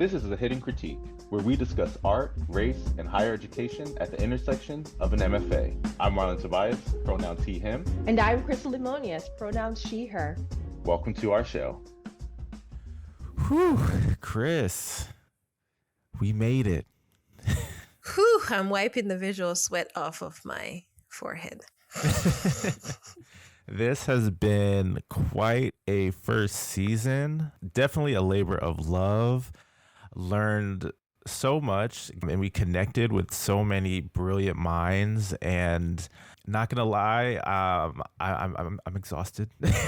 This is a Hidden Critique, where we discuss art, race, and higher education at the intersection of an MFA. I'm Marlon Tobias, pronouns he, him. And I'm Crystal Limonius, pronouns she, her. Welcome to our show. Whew, Chris, we made it. Whew, I'm wiping the visual sweat off of my forehead. This has been quite a first season. Definitely a labor of love. Learned so much, and we connected with so many brilliant minds. And not gonna lie, I'm exhausted. That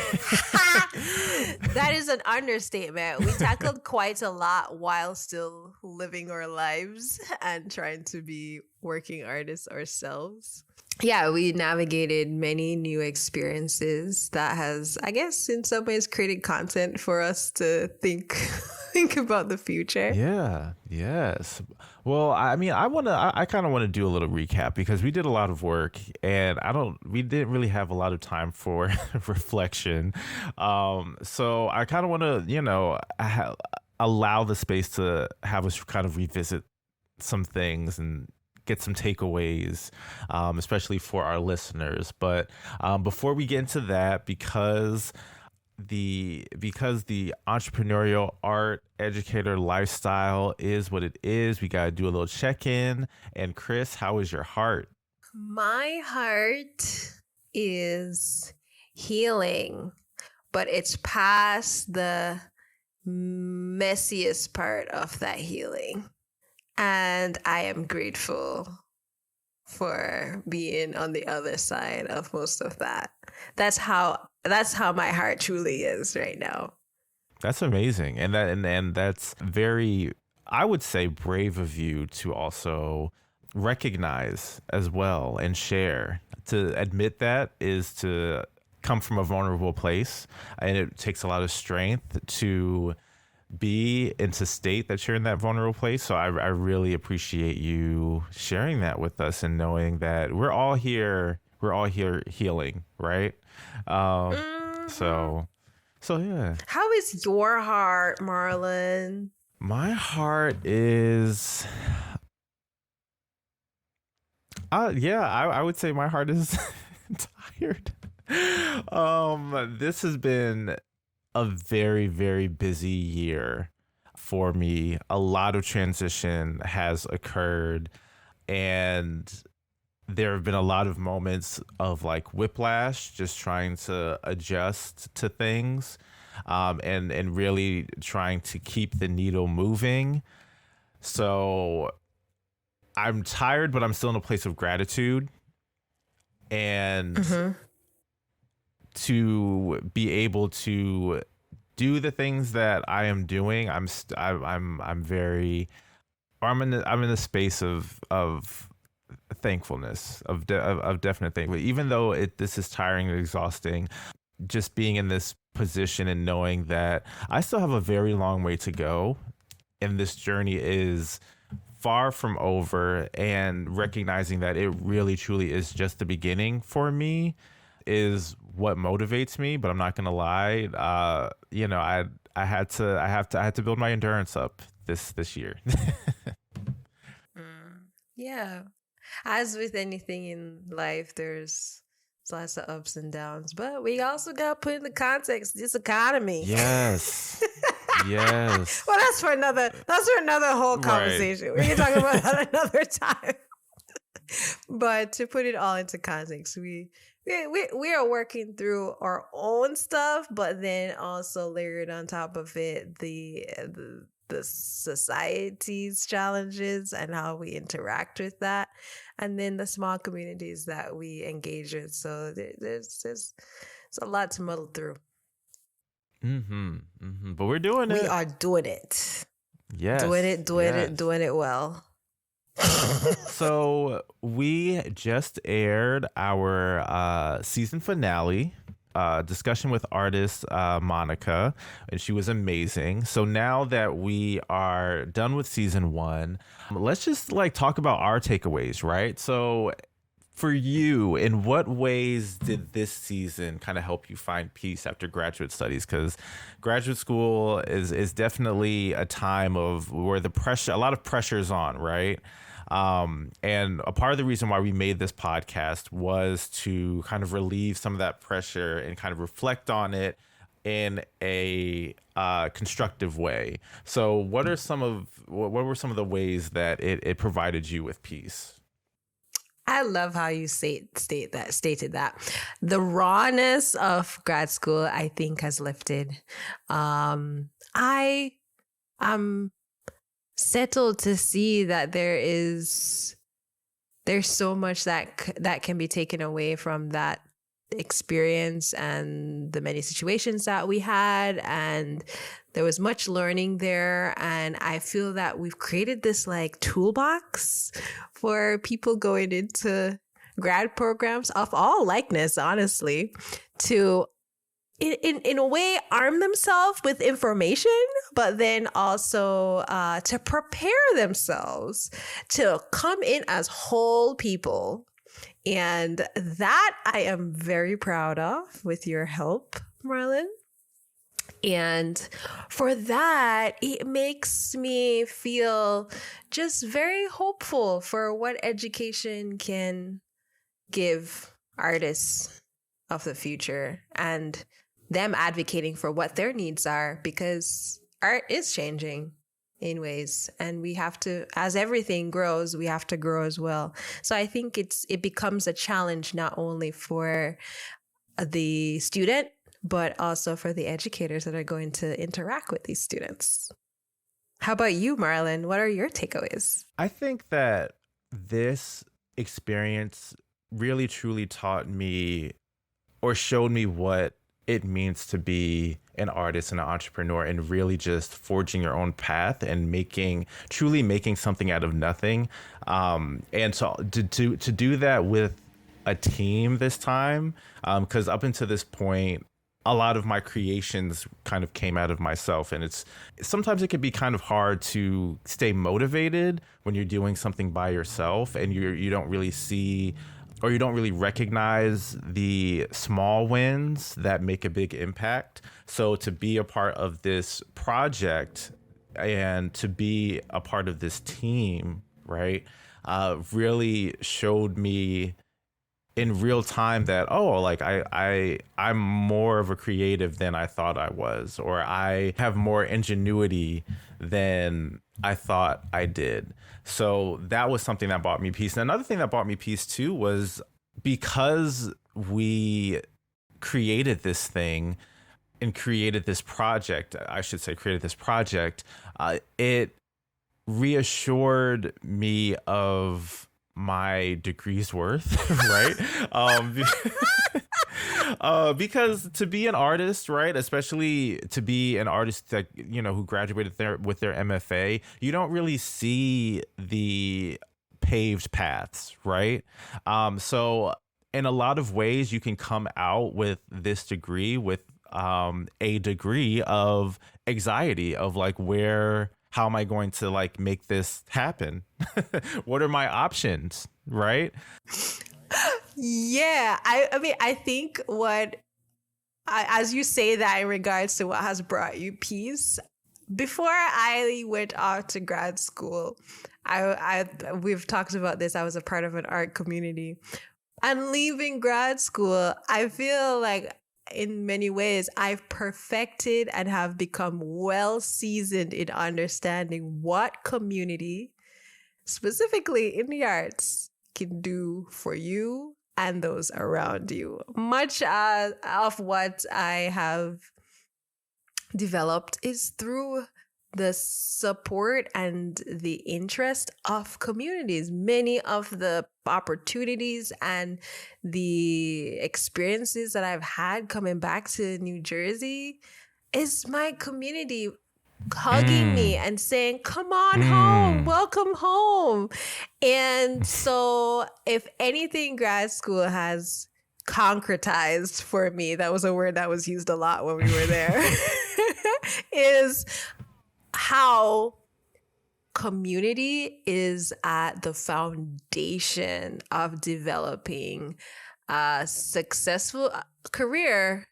is an understatement. We tackled quite a lot while still living our lives and trying to be working artists ourselves. Yeah, we navigated many new experiences that has, I guess, in some ways created content for us to think about the future. Yeah, yes. Well, I mean, I kind of want to do a little recap because we did a lot of work and we didn't really have a lot of time for reflection. So I kind of want to, allow the space to have us kind of revisit some things and get some takeaways, especially for our listeners. But before we get into that, because the entrepreneurial art educator lifestyle is what it is, we got to do a little check-in. And Chris, how is your heart? My heart is healing, but it's past the messiest part of that healing. And I am grateful for being on the other side of most of that. That's how my heart truly is right now. That's amazing. And that's very, I would say, brave of you to also recognize as well and share. To admit that is to come from a vulnerable place, and it takes a lot of strength to be and to state that you're in that vulnerable place. So I really appreciate you sharing that with us and knowing that we're all here healing, right? So yeah. How is your heart, Marlon? My heart is I would say my heart is tired. This has been a very, very busy year for me. A lot of transition has occurred, and there have been a lot of moments of like whiplash, just trying to adjust to things, and really trying to keep the needle moving. So I'm tired, but I'm still in a place of gratitude. And to be able to do the things that I am doing, I'm in a space of thankfulness, of definite thankfulness. Even though this is tiring and exhausting, just being in this position and knowing that I still have a very long way to go, and this journey is far from over, and recognizing that it really truly is just the beginning for me is what motivates me. But I'm not gonna lie, I had to build my endurance up this year. Yeah. As with anything in life, there's lots of ups and downs, but we also got to put in the context this economy. Yes. Yes. Well, that's for another whole conversation. Right. We can talk about that another time. But to put it all into context, we are working through our own stuff, but then also layered on top of it the society's challenges and how we interact with that, and then the small communities that we engage with. So there's a lot to muddle through. But we're doing it. We are doing it. Yes. Doing it well. So we just aired our season finale discussion with artist Monica, and she was amazing. So now that we are done with season 1, let's just talk about our takeaways, right? So for you, in what ways did this season kind of help you find peace after graduate studies? Because graduate school is definitely a time of where a lot of pressure is on, right? And a part of the reason why we made this podcast was to kind of relieve some of that pressure and kind of reflect on it in a constructive way. So what were some of the ways that it provided you with peace? I love how you stated that. The rawness of grad school, I think, has lifted. I am settled to see that there's so much that can be taken away from that experience and the many situations that we had, and there was much learning there. And I feel that we've created this like toolbox for people going into grad programs of all likeness, honestly, to in a way arm themselves with information, but then also to prepare themselves to come in as whole people. And that I am very proud of with your help, Marlon. And for that, it makes me feel just very hopeful for what education can give artists of the future and them advocating for what their needs are, because art is changing in ways, and we have to, as everything grows, we have to grow as well. So I think it becomes a challenge not only for the student, but also for the educators that are going to interact with these students. How about you, Marlon? What are your takeaways? I think that this experience really truly taught me or showed me what it means to be an artist and an entrepreneur, and really just forging your own path and truly making something out of nothing. And so to do that with a team this time, because up until this point, a lot of my creations kind of came out of myself, and sometimes it can be kind of hard to stay motivated when you're doing something by yourself and you don't really see, or you don't really recognize the small wins that make a big impact. So to be a part of this project and to be a part of this team, right, really showed me in real time that, like I'm more of a creative than I thought I was, or I have more ingenuity than I thought I did. So that was something that brought me peace. And another thing that brought me peace too was because we created this thing and created this project, it reassured me of my degree's worth, right? Because to be an artist, right, especially to be an artist that, who graduated with their MFA, you don't really see the paved paths, right? So in a lot of ways, you can come out with this degree with a degree of anxiety of like, how am I going to like make this happen? What are my options, right? Yeah, I mean, I think as you say that in regards to what has brought you peace, before I went off to grad school, we've talked about this. I was a part of an art community, and leaving grad school, I feel like in many ways I've perfected and have become well seasoned in understanding what community, specifically in the arts, can do for you and those around you. Much of what I have developed is through the support and the interest of communities. Many of the opportunities and the experiences that I've had coming back to New Jersey is my community hugging me and saying, come on home, welcome home. And so if anything grad school has concretized for me, that was a word that was used a lot when we were there, is how community is at the foundation of developing a successful career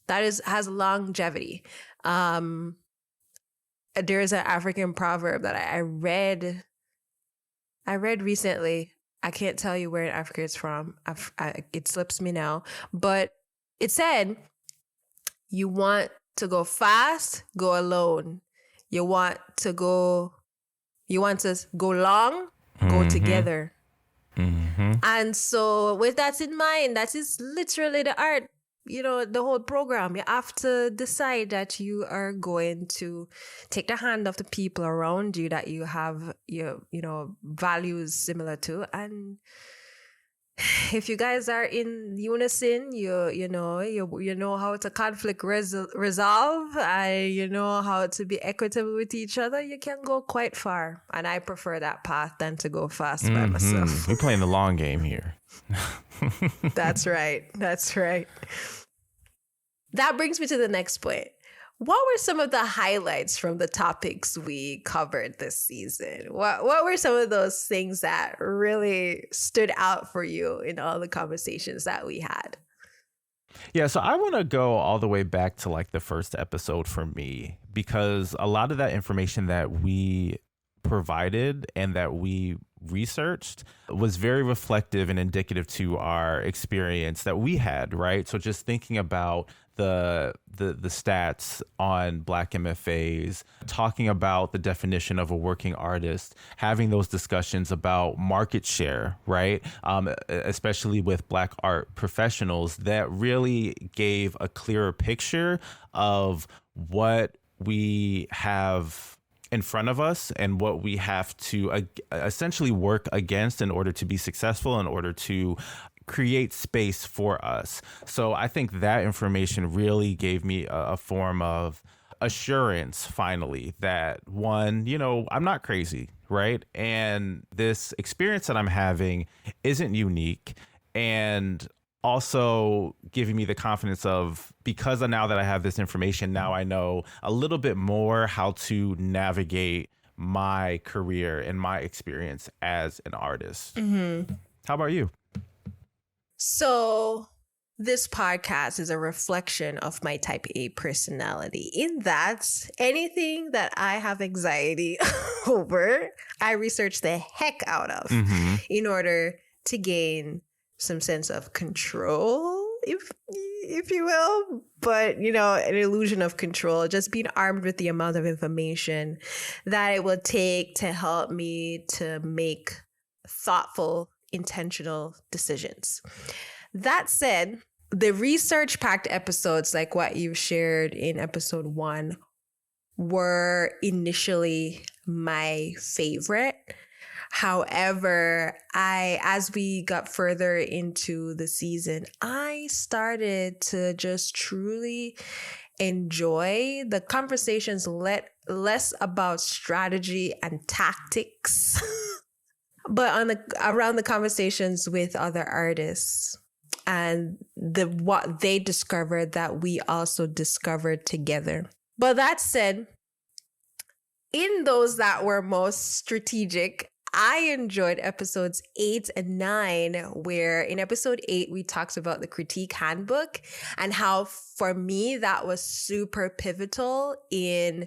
that has longevity. There's an African proverb that I read recently. I can't tell you where in Africa it's from. It slips me now. But it said, you want to go fast, go alone. You want to go long, go together. Mm-hmm. And so with that in mind, that is literally the art, the whole program. You have to decide that you are going to take the hand of the people around you that you have values similar to. And if you guys are in unison, you know how to conflict resolve, and you know how to be equitable with each other, you can go quite far. And I prefer that path than to go fast by myself. We're playing the long game here. That's right. That brings me to the next point. What were some of the highlights from the topics we covered this season? What were some of those things that really stood out for you in all the conversations that we had? Yeah, so I want to go all the way back to like the first episode for me, because a lot of that information that we provided and that we researched was very reflective and indicative to our experience that we had, right? So just thinking about the stats on Black MFAs, talking about the definition of a working artist, having those discussions about market share, right? Especially with Black art professionals, that really gave a clearer picture of what we have in front of us and what we have to essentially work against in order to be successful, in order to create space for us. So I think that information really gave me a form of assurance, finally, that one, I'm not crazy, right? And this experience that I'm having isn't unique. And also giving me the confidence of, because now that I have this information, now I know a little bit more how to navigate my career and my experience as an artist. Mm-hmm. How about you? So this podcast is a reflection of my type A personality, in that anything that I have anxiety over, I research the heck out of in order to gain some sense of control, if you will, but an illusion of control, just being armed with the amount of information that it will take to help me to make thoughtful, intentional decisions. That said, the research-packed episodes, like what you shared in episode 1, were initially my favorite. However, as we got further into the season, I started to just truly enjoy the conversations less about strategy and tactics, but around the conversations with other artists and what they discovered that we also discovered together. But that said, in those that were most strategic, I enjoyed episodes 8 and 9, where in episode 8, we talked about the critique handbook and how, for me, that was super pivotal in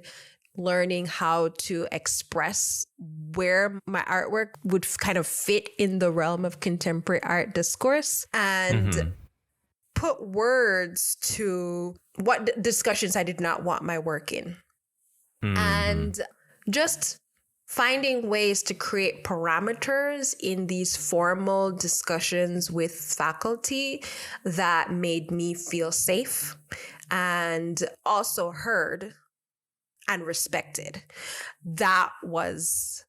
learning how to express where my artwork would kind of fit in the realm of contemporary art discourse and put words to what discussions I did not want my work in. And just finding ways to create parameters in these formal discussions with faculty that made me feel safe and also heard and respected. That was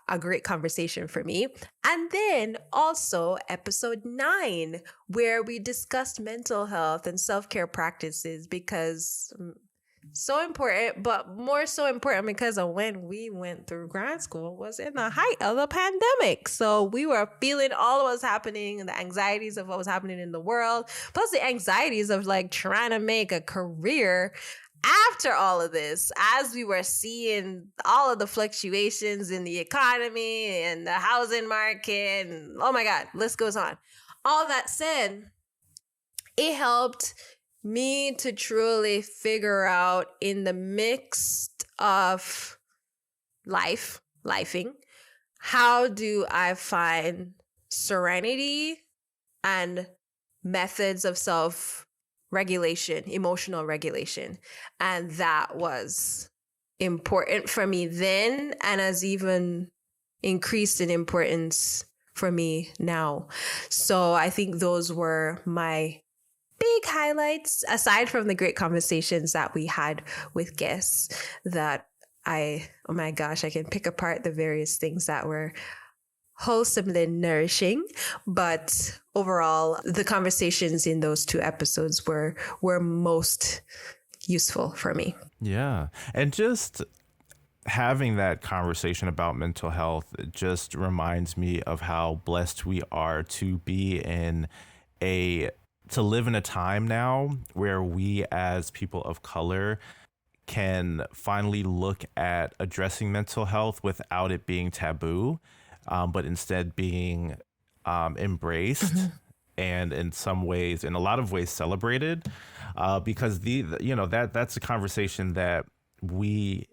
a great conversation for me. And then also episode 9, where we discussed mental health and self-care practices, because so important, but more so important because of when we went through grad school was in the height of the pandemic. So we were feeling all of what was happening and the anxieties of what was happening in the world, plus the anxieties of like trying to make a career after all of this, as we were seeing all of the fluctuations in the economy and the housing market, and oh my God, list goes on. All that said, it helped me to truly figure out in the mix of lifing, how do I find serenity and methods of self-regulation, emotional regulation. And that was important for me then, and has even increased in importance for me now. So I think those were my big highlights, aside from the great conversations that we had with guests, that oh my gosh, I can pick apart the various things that were wholesomely nourishing. But overall, the conversations in those 2 episodes were most useful for me. Yeah. And just having that conversation about mental health just reminds me of how blessed we are to live in a time now where we as people of color can finally look at addressing mental health without it being taboo, but instead being embraced and in a lot of ways celebrated, because that's a conversation that we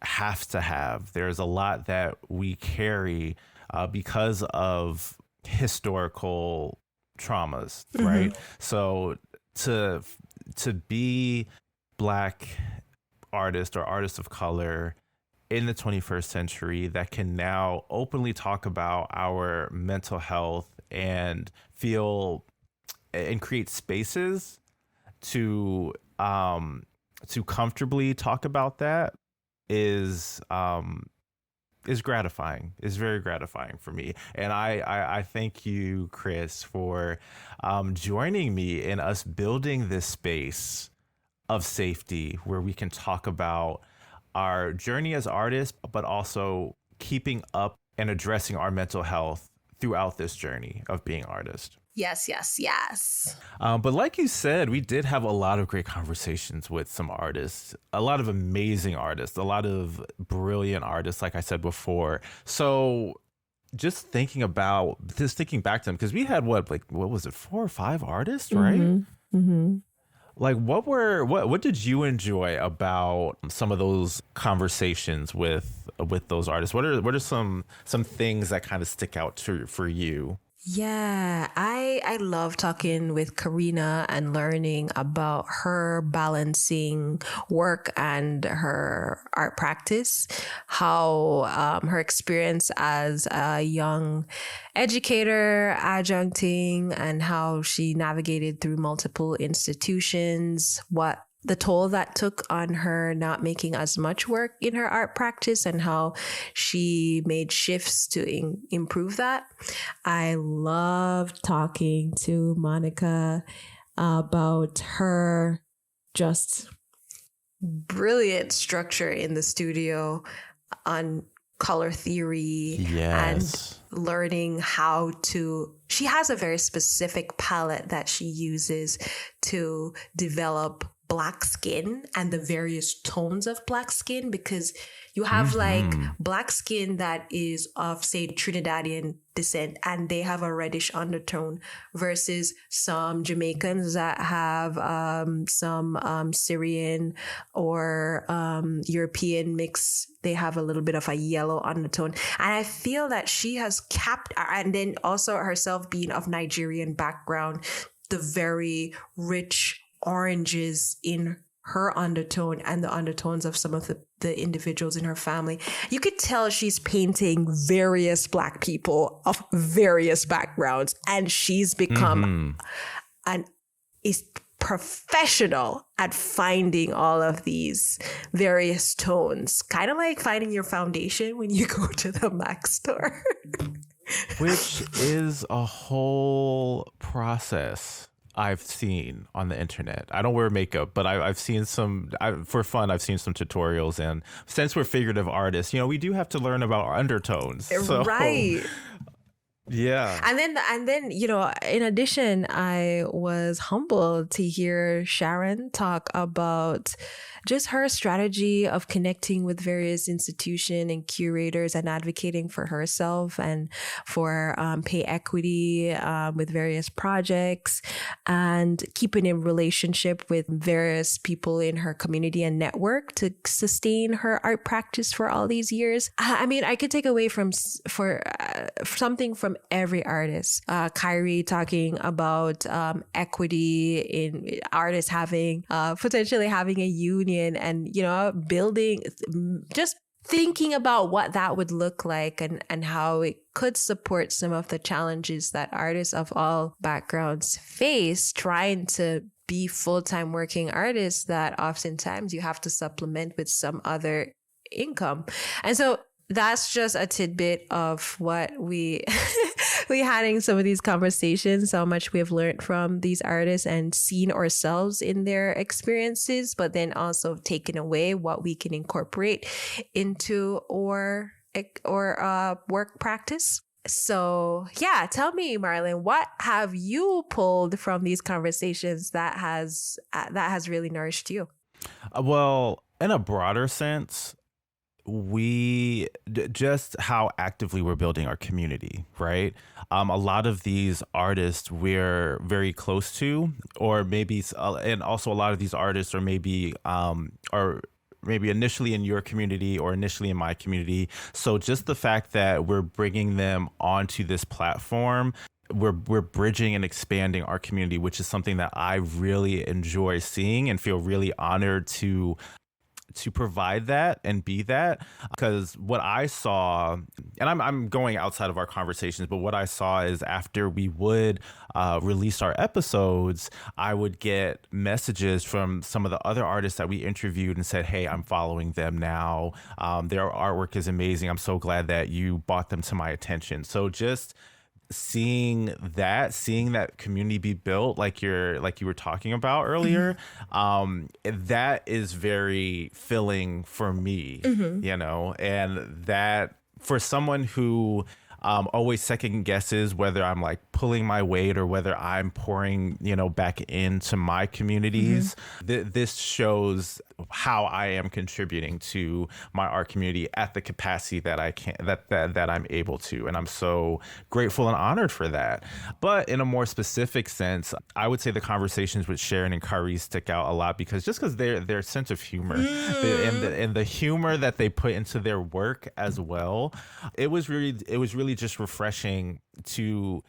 have to have. There's a lot that we carry because of historical traumas, right? So to be Black artist or artist of color in the 21st century that can now openly talk about our mental health and feel and create spaces to comfortably talk about that is gratifying, is very gratifying for me. And I thank you, Chris, for joining me in us building this space of safety where we can talk about our journey as artists, but also keeping up and addressing our mental health throughout this journey of being artists. Yes. But like you said, we did have a lot of great conversations with some artists, a lot of amazing artists, a lot of brilliant artists, like I said before. So just thinking back to them, because we had what was it, 4 or 5 artists, right? Like what did you enjoy about some of those conversations with those artists? What are some things that kind of stick out for you? Yeah, I love talking with Karina and learning about her balancing work and her art practice, how her experience as a young educator, adjuncting, and how she navigated through multiple institutions, what the toll that took on her not making as much work in her art practice, and how she made shifts to improve that. I love talking to Monica about her just brilliant structure in the studio on color theory. Yes. And learning how she has a very specific palette that she uses to develop Black skin and the various tones of Black skin, because you have like Black skin that is of, say, Trinidadian descent and they have a reddish undertone, versus some Jamaicans that have some Syrian or European mix. They have a little bit of a yellow undertone. And I feel that she has capped, and then also herself being of Nigerian background, the very rich oranges in her undertone and the undertones of some of the individuals in her family. You could tell she's painting various Black people of various backgrounds, and she's become is professional at finding all of these various tones, kind of like finding your foundation when you go to the MAC store. Which is a whole process I've seen on the internet. I don't wear makeup, but I've seen for fun, I've seen some tutorials. And since we're figurative artists, we do have to learn about our undertones. So, right. Yeah. And then, in addition, I was humbled to hear Sharon talk about just her strategy of connecting with various institutions and curators and advocating for herself and for pay equity with various projects and keeping in relationship with various people in her community and network to sustain her art practice for all these years. I mean, I could take away something from every artist. Kyrie talking about equity in artists having potentially having a union and building, just thinking about what that would look like and how it could support some of the challenges that artists of all backgrounds face trying to be full-time working artists that oftentimes you have to supplement with some other income. And so that's just a tidbit of what we had in some of these conversations, how much we have learned from these artists and seen ourselves in their experiences, but then also taken away what we can incorporate into our work practice. So yeah, tell me, Marlon, what have you pulled from these conversations that has really nourished you? Well, in a broader sense, just how actively we're building our community, right? A lot of these artists we're very close to, or maybe, and also a lot of these artists are maybe initially in your community or initially in my community. So just the fact that we're bringing them onto this platform, we're bridging and expanding our community, which is something that I really enjoy seeing and feel really honored to provide that and be that. Because what I saw, and I'm going outside of our conversations, but what I saw is after we would release our episodes, I would get messages from some of the other artists that we interviewed and said, hey, I'm following them now. Their artwork is amazing. I'm so glad that you brought them to my attention. So just seeing that community be built like you were talking about earlier, that is very filling for me, and that for someone who always second guesses whether I'm like pulling my weight or whether I'm pouring, back into my communities. This shows how I am contributing to my art community at the capacity that I can, that I'm able to. And I'm so grateful and honored for that. But in a more specific sense, I would say the conversations with Sharon and Kyrie stick out a lot because their sense of humor and the humor that they put into their work as well. It was really just refreshing to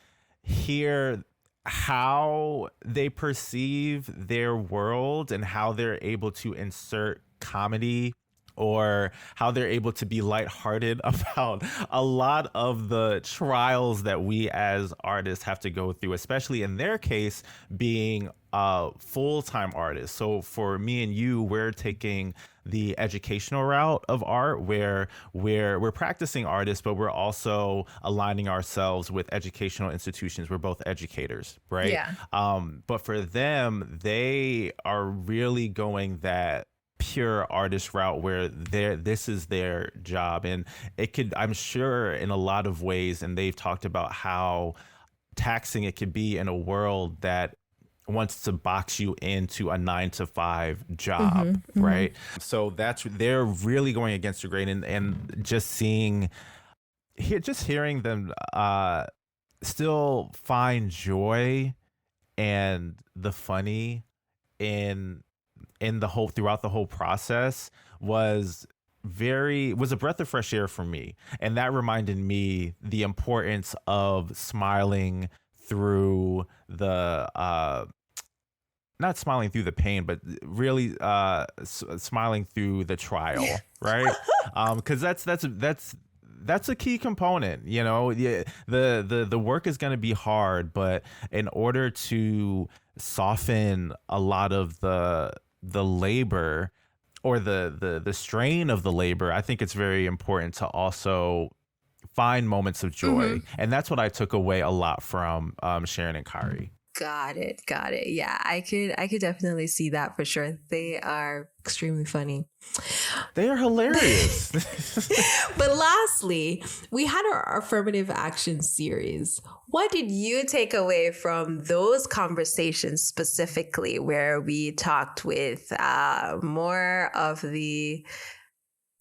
hear how they perceive their world and how they're able to insert comedy or how they're able to be lighthearted about a lot of the trials that we as artists have to go through, especially in their case being full-time artists. So for me and you, we're taking the educational route of art where we're practicing artists, but we're also aligning ourselves with educational institutions. We're both educators, right? Yeah. But for them, they are really going that pure artist route where this is their job. And it could, I'm sure in a lot of ways, and they've talked about how taxing it could be in a world that wants to box you into a 9-to-5 job, right? So they're really going against the grain, and just hearing them still find joy and the funny in throughout the whole process was a breath of fresh air for me. And that reminded me the importance of smiling through the not smiling through the pain, but really smiling through the trial, right? Because that's a key component. The work is going to be hard, but in order to soften a lot of the labor or the strain of the labor, I think it's very important to also find moments of joy. And that's what I took away a lot from Sharon and Kyrie. Got it. Yeah, I could definitely see that for sure. They are extremely funny. They are hilarious. But lastly, we had our affirmative action series. What did you take away from those conversations specifically, where we talked with more of the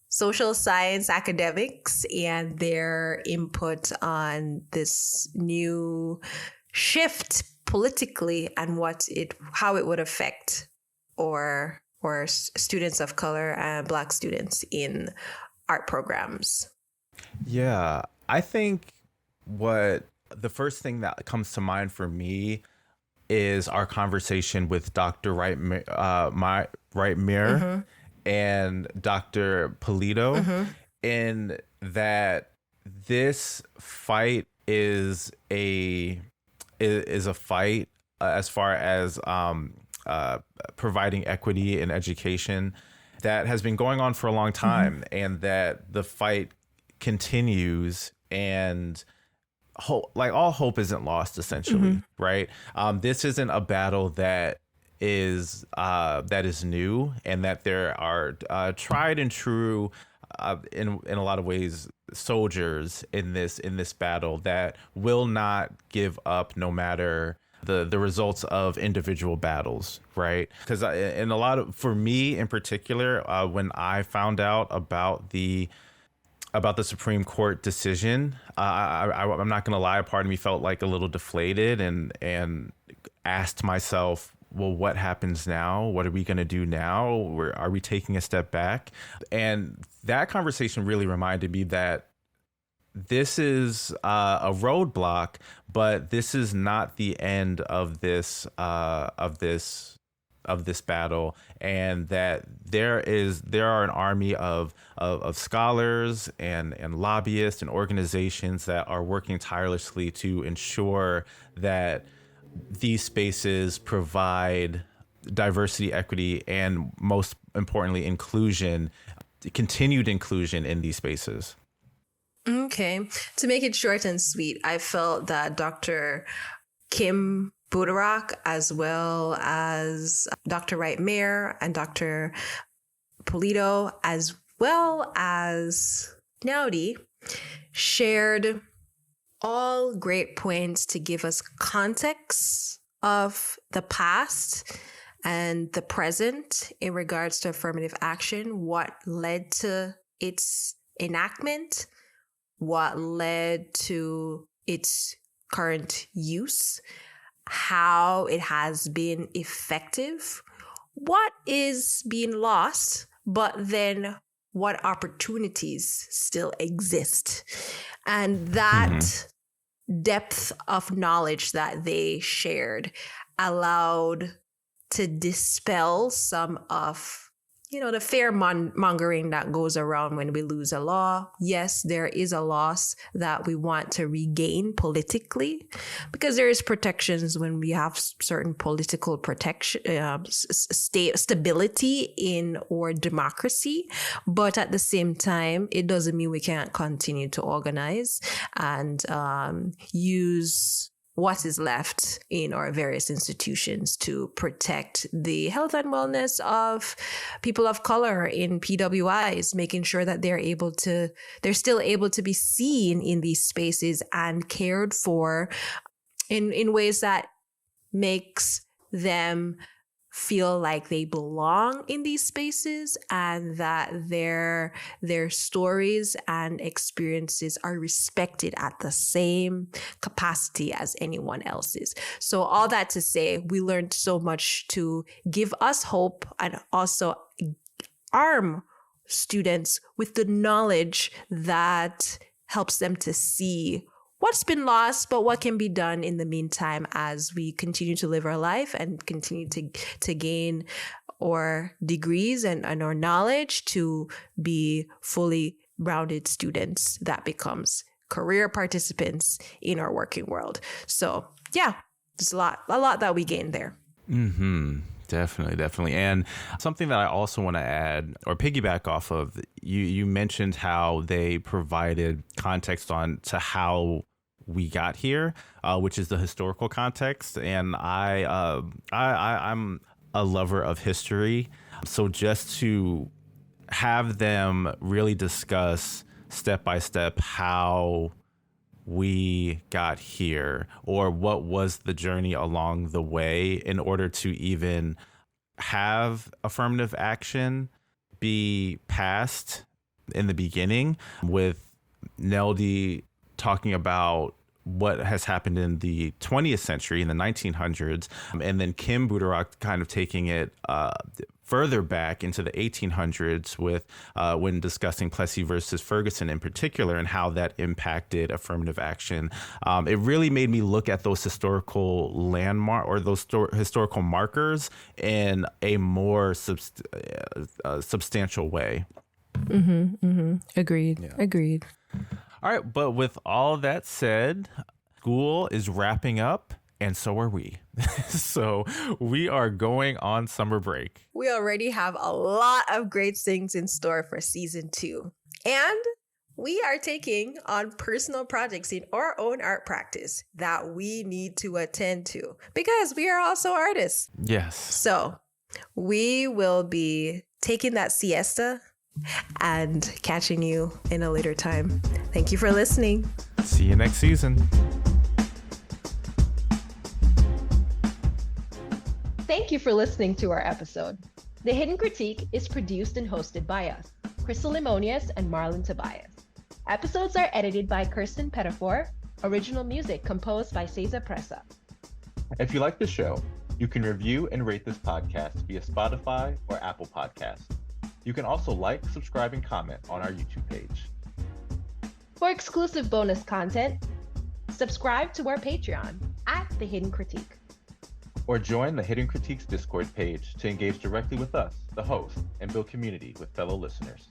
social science academics and their input on this new shift politically and how it would affect or students of color and Black students in art programs? Yeah, I think what the first thing that comes to mind for me is our conversation with Dr. Wright Mir and Dr. Polito, in that this fight is a fight as far as providing equity in education that has been going on for a long time, and that the fight continues, and all hope isn't lost, essentially, right? This isn't a battle that is new, and that there are tried and true in a lot of ways soldiers in this battle that will not give up no matter the results of individual battles, right? Because for me in particular, when I found out about the Supreme Court decision, I'm not gonna lie, a part of me felt like a little deflated and asked myself, well, what happens now? What are we going to do now? Are we taking a step back? And that conversation really reminded me that this is a roadblock, but this is not the end of this battle, and that there are an army of scholars and lobbyists and organizations that are working tirelessly to ensure that these spaces provide diversity, equity, and most importantly, continued inclusion in these spaces. Okay. To make it short and sweet, I felt that Dr. Kim Budarak, as well as Dr. Wright Mir and Dr. Polito, as well as Naudi, shared all great points to give us context of the past and the present in regards to affirmative action, what led to its enactment, what led to its current use, how it has been effective, what is being lost, but then what opportunities still exist. And that depth of knowledge that they shared allowed to dispel some of the fear mongering that goes around when we lose a law. Yes, there is a loss that we want to regain politically, because there is protections when we have certain political protection, stability in our democracy. But at the same time, it doesn't mean we can't continue to organize and use what is left in our various institutions to protect the health and wellness of people of color in PWIs, making sure that they're still able to be seen in these spaces and cared for in ways that makes them feel like they belong in these spaces, and that their stories and experiences are respected at the same capacity as anyone else's. So all that to say, we learned so much to give us hope and also arm students with the knowledge that helps them to see what's been lost, but what can be done in the meantime as we continue to live our life and continue to gain our degrees and our knowledge to be fully rounded students that becomes career participants in our working world. So yeah, there's a lot that we gained there. Definitely. And something that I also want to add or piggyback off of, you mentioned how they provided context on to how we got here, which is the historical context. And I'm a lover of history. So just to have them really discuss step by step how we got here, or what was the journey along the way in order to even have affirmative action be passed in the beginning, with Neldy talking about what has happened in the 20th century, in the 1900s, and then Kim Butorak kind of taking it further back into the 1800s with when discussing Plessy versus Ferguson in particular, and how that impacted affirmative action. It really made me look at those historical landmark, or those historical markers, in a more substantial way. Agreed. Yeah. Agreed. All right, but with all that said, school is wrapping up, and so are we. So we are going on summer break. We already have a lot of great things in store for season 2. And we are taking on personal projects in our own art practice that we need to attend to, because we are also artists. Yes. So we will be taking that siesta and catching you in a later time. Thank you for listening. See you next season. Thank you for listening to our episode. The Hidden Critique is produced and hosted by us, Crystal Limonius and Marlon Tobias. Episodes are edited by Kirsten Pettifor. Original music composed by Cesar Presa. If you like the show, you can review and rate this podcast via Spotify or Apple Podcasts. You can also like, subscribe, and comment on our YouTube page. For exclusive bonus content, subscribe to our Patreon at The Hidden Critique. Or join the Hidden Critiques Discord page to engage directly with us, the host, and build community with fellow listeners.